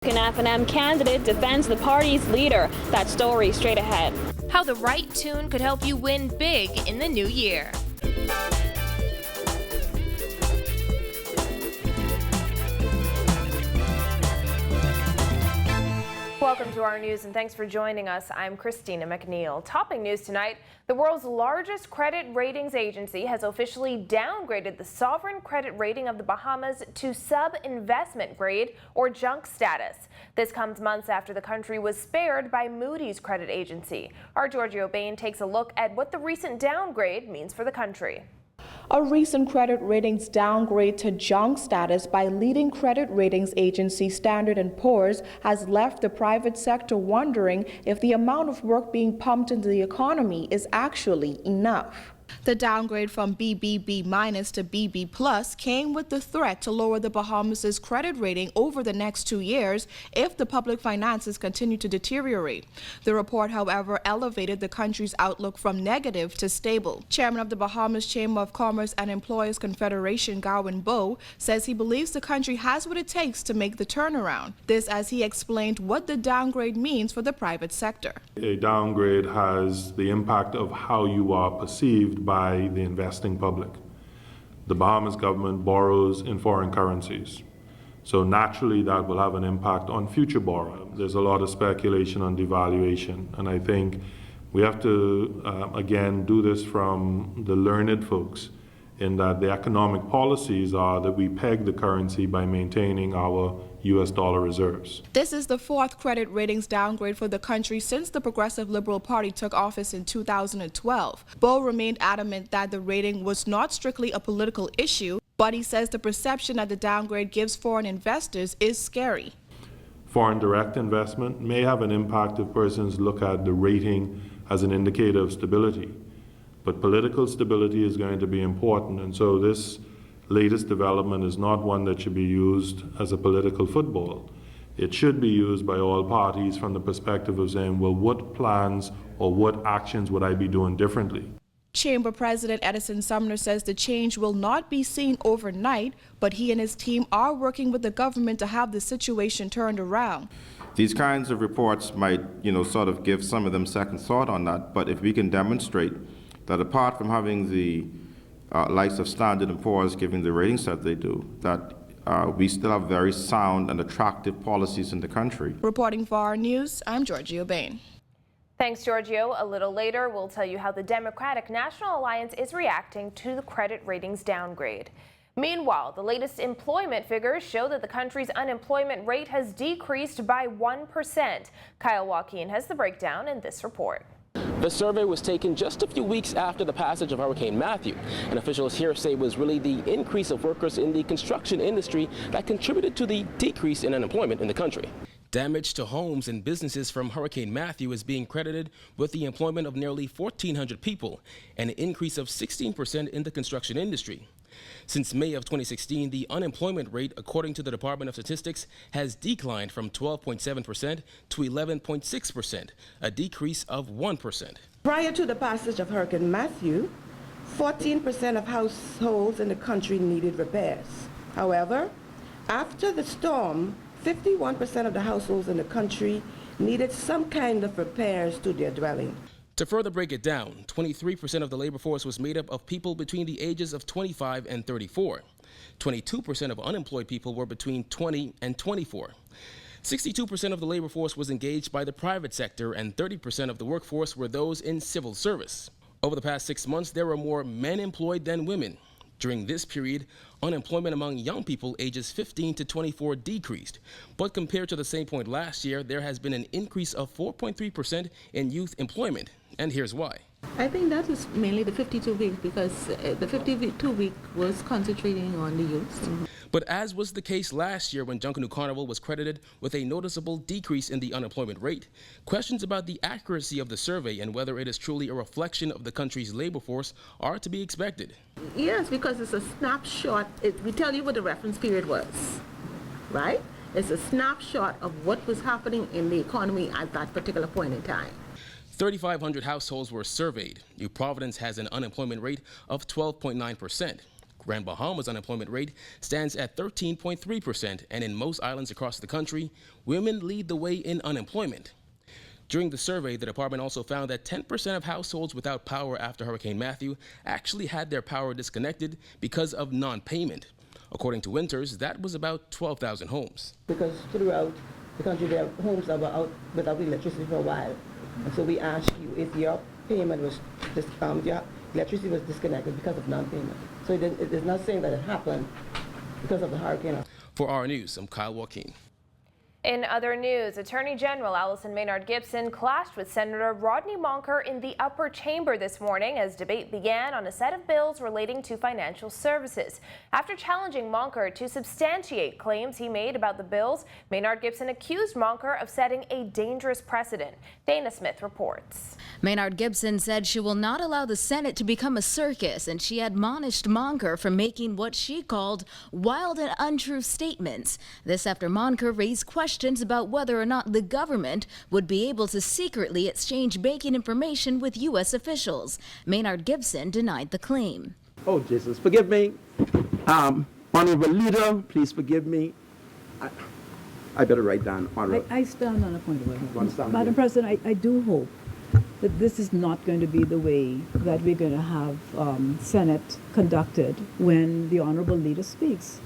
Republican F&M candidate defends the party's leader. That story straight ahead. How the right tune could help you win big in the new year. Welcome to our news and thanks for joining us. I'm Christina McNeil. Topping news tonight, the world's largest credit ratings agency has officially downgraded the sovereign credit rating of the Bahamas to sub-investment grade or junk status. This comes months after the country was spared by Moody's credit agency. Our Giorgio Bain takes a look at what the recent downgrade means for the country. A recent credit ratings downgrade to junk status by leading credit ratings agency Standard & Poor's has left the private sector wondering if the amount of work being pumped into the economy is actually enough. The downgrade from BBB- to BB+ came with the threat to lower the Bahamas' credit rating over the next 2 years if the public finances continue to deteriorate. The report, however, elevated the country's outlook from negative to stable. Chairman of the Bahamas Chamber of Commerce and Employers Confederation, Gowan Bowe, says he believes the country has what it takes to make the turnaround. This as he explained what the downgrade means for the private sector. A downgrade has the impact of how you are perceived by the investing public. The Bahamas government borrows in foreign currencies, so naturally that will have an impact on future borrowing. There's a lot of speculation on devaluation, and I think we have to again do this from the learned folks, in that the economic policies are that we peg the currency by maintaining our U.S. dollar reserves. This is the fourth credit ratings downgrade for the country since the Progressive Liberal Party took office in 2012. Bowe remained adamant that the rating was not strictly a political issue, but he says the perception that the downgrade gives foreign investors is scary. Foreign direct investment may have an impact if persons look at the rating as an indicator of stability, but political stability is going to be important, and so this latest development is not one that should be used as a political football. It should be used by all parties from the perspective of saying, well, what plans or what actions would I be doing differently? Chamber President Edison Sumner says the change will not be seen overnight, but he and his team are working with the government to have the situation turned around. These kinds of reports might, sort of give some of them second thought on that, but if we can demonstrate that apart from having the likes of Standard & Poor's giving the ratings that they do, that we still have very sound and attractive policies in the country. Reporting for our news, I'm Giorgio Bain. Thanks, Giorgio. A little later, we'll tell you how the Democratic National Alliance is reacting to the credit ratings downgrade. Meanwhile, the latest employment figures show that the country's unemployment rate has decreased by 1%. Kyle Joaquin has the breakdown in this report. The survey was taken just a few weeks after the passage of Hurricane Matthew, and officials here say it was really the increase of workers in the construction industry that contributed to the decrease in unemployment in the country. Damage to homes and businesses from Hurricane Matthew is being credited with the employment of nearly 1,400 people, and an increase of 16% in the construction industry. Since May of 2016, the unemployment rate, according to the Department of Statistics, has declined from 12.7% to 11.6%, a decrease of 1%. Prior to the passage of Hurricane Matthew, 14% of households in the country needed repairs. However, after the storm, 51% of the households in the country needed some kind of repairs to their dwelling. To further break it down, 23% of the labor force was made up of people between the ages of 25 and 34. 22% of unemployed people were between 20 and 24. 62% of the labor force was engaged by the private sector, and 30% of the workforce were those in civil service. Over the past 6 months, there were more men employed than women. During this period, unemployment among young people ages 15 to 24 decreased. But compared to the same point last year, there has been an increase of 4.3% in youth employment. And here's why. I think that is mainly the 52 weeks, because the 52 week was concentrating on the youth. But as was the case last year when Junkanoo Carnival was credited with a noticeable decrease in the unemployment rate, questions about the accuracy of the survey and whether it is truly a reflection of the country's labor force are to be expected. Yes, because it's a snapshot. We tell you what the reference period was, right? It's a snapshot of what was happening in the economy at that particular point in time. 3,500 households were surveyed. New Providence has an unemployment rate of 12.9%. Grand Bahamas' unemployment rate stands at 13.3%, and in most islands across the country, women lead the way in unemployment. During the survey, the department also found that 10% of households without power after Hurricane Matthew actually had their power disconnected because of non-payment. According to Winters, that was about 12,000 homes. Because throughout the country there are homes that were out without electricity for a while. And so we asked you if your payment was, your electricity was disconnected because of non-payment. So it is not saying that it happened because of the hurricane. For our News, I'm Kyle Joaquin. In other news, Attorney General Allison Maynard Gibson clashed with Senator Rodney Monker in the upper chamber this morning as debate began on a set of bills relating to financial services. After challenging Monker to substantiate claims he made about the bills, Maynard Gibson accused Monker of setting a dangerous precedent. Dana Smith reports. Maynard Gibson said she will not allow the Senate to become a circus, and she admonished Monker for making what she called wild and untrue statements. This after Monker raised questions about whether or not the government would be able to secretly exchange banking information with U.S. officials. Maynard Gibson denied the claim. Oh, Jesus, forgive me. Honorable Leader, please forgive me. I better write down. I stand on a point of order. Madam President, I do hope that this is not going to be the way that we're going to have Senate conducted when the Honorable Leader speaks.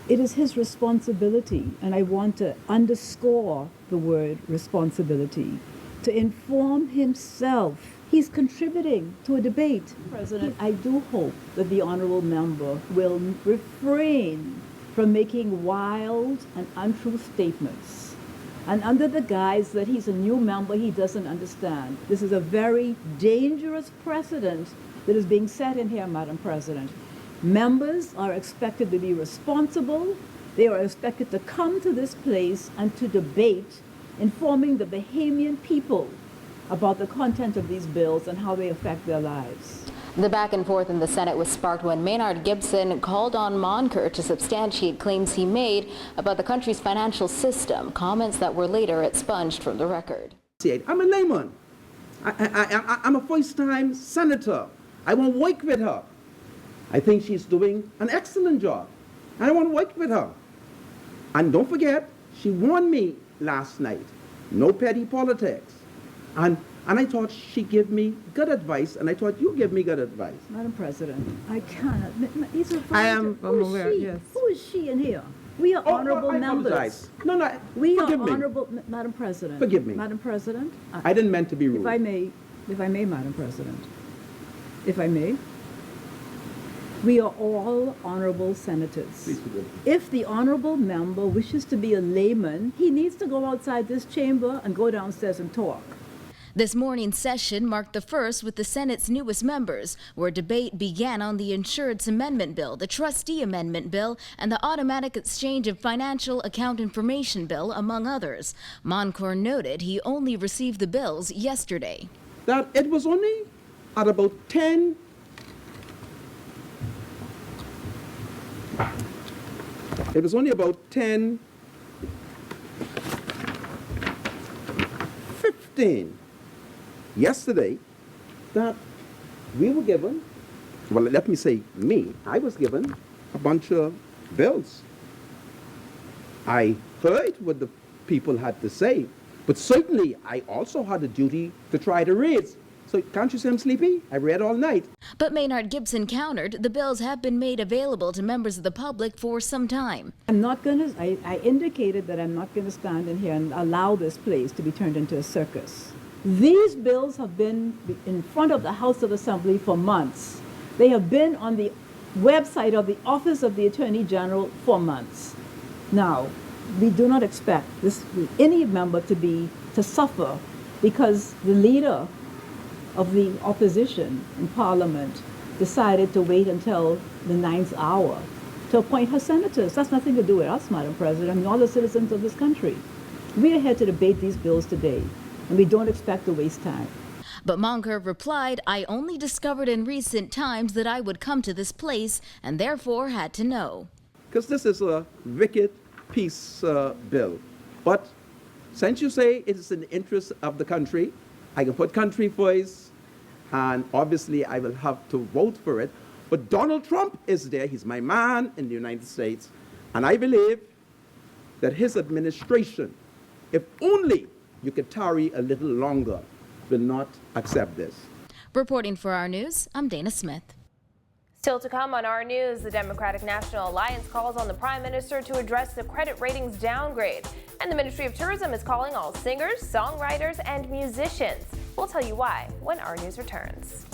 It is his responsibility, and I want to underscore the word responsibility, to inform himself. He's contributing to a debate. President, I do hope that the honorable member will refrain from making wild and untrue statements. And under the guise that he's a new member, he doesn't understand. This is a very dangerous precedent that is being set in here, Madam President. Members are expected to be responsible. They are expected to come to this place and to debate, informing the Bahamian people about the content of these bills and how they affect their lives. The back and forth in the Senate was sparked when Maynard Gibson called on Monker to substantiate claims he made about the country's financial system, comments that were later expunged from the record. I'm a layman. I'm a first-time senator. I won't work with her. I think she's doing an excellent job. I want to work with her. And don't forget, she warned me last night, no petty politics. And I thought she gave me good advice, and I thought you give me good advice. Madam President, I cannot. I am aware, yes. Who is she in here? We are honorable members. Apologize. No, we forgive are me. honorable, Madam President. Forgive me. Madam President. I didn't mean to be rude. If I may, Madam President. If I may. We are all honorable senators. Please forgive me. If the honorable member wishes to be a layman, he needs to go outside this chamber and go downstairs and talk. This morning's session marked the first with the Senate's newest members, where debate began on the Insurance Amendment Bill, the Trustee Amendment Bill, and the Automatic Exchange of Financial Account Information Bill, among others. Monker noted he only received the bills yesterday. That it was only at about 10. It was only about 10:15 yesterday that we were given, well, let me say me, I was given a bunch of bills. I heard what the people had to say, but certainly I also had a duty to try to read. So can't you say I'm sleepy? I read all night. But Maynard Gibson countered the bills have been made available to members of the public for some time. I'm not going to, I indicated that I'm not going to stand in here and allow this place to be turned into a circus. These bills have been in front of the House of Assembly for months. They have been on the website of the Office of the Attorney General for months. Now, we do not expect any member to suffer because the leader of the opposition in Parliament decided to wait until the 9th hour to appoint her senators. That's nothing to do with us, Madam President, and all the citizens of this country. We are here to debate these bills today, and we don't expect to waste time. But Monker replied, I only discovered in recent times that I would come to this place and therefore had to know. Because this is a wicked peace bill. But since you say it is in the interest of the country, I can put country first, and obviously I will have to vote for it. But Donald Trump is there. He's my man in the United States. And I believe that his administration, if only you could tarry a little longer, will not accept this. Reporting for our news, I'm Dana Smith. Still to come on our news, the Democratic National Alliance calls on the Prime Minister to address the credit ratings downgrade. And the Ministry of Tourism is calling all singers, songwriters, and musicians. We'll tell you why when our news returns.